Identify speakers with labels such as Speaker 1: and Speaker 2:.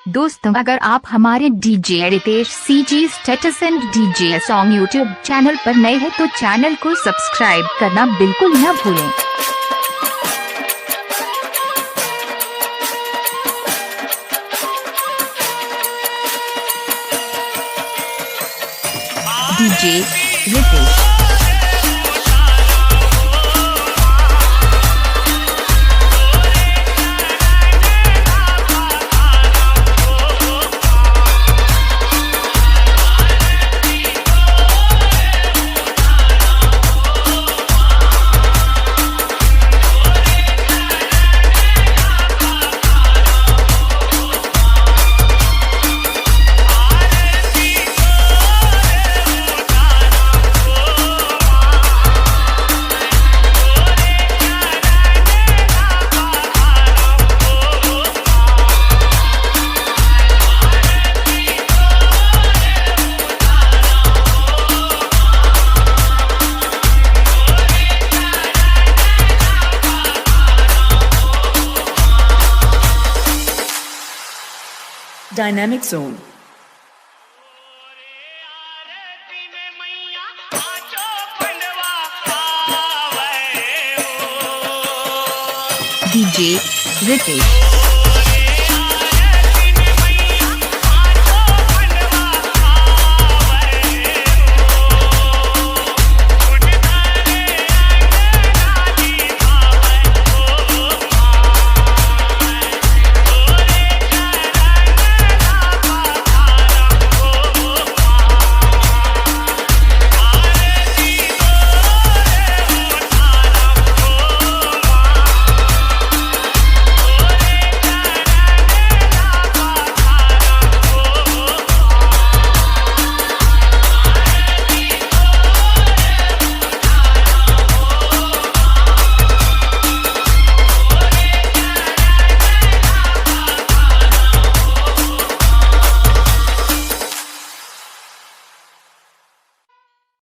Speaker 1: दोस्तों, अगर आप हमारे DJ Ritesh CG status and DJ song YouTube channel पर नए हैं तो चैनल को सब्सक्राइब करना बिल्कुल न भूलें। DJ Ritesh.
Speaker 2: Dynamic Zone.
Speaker 1: DJ Ritesh.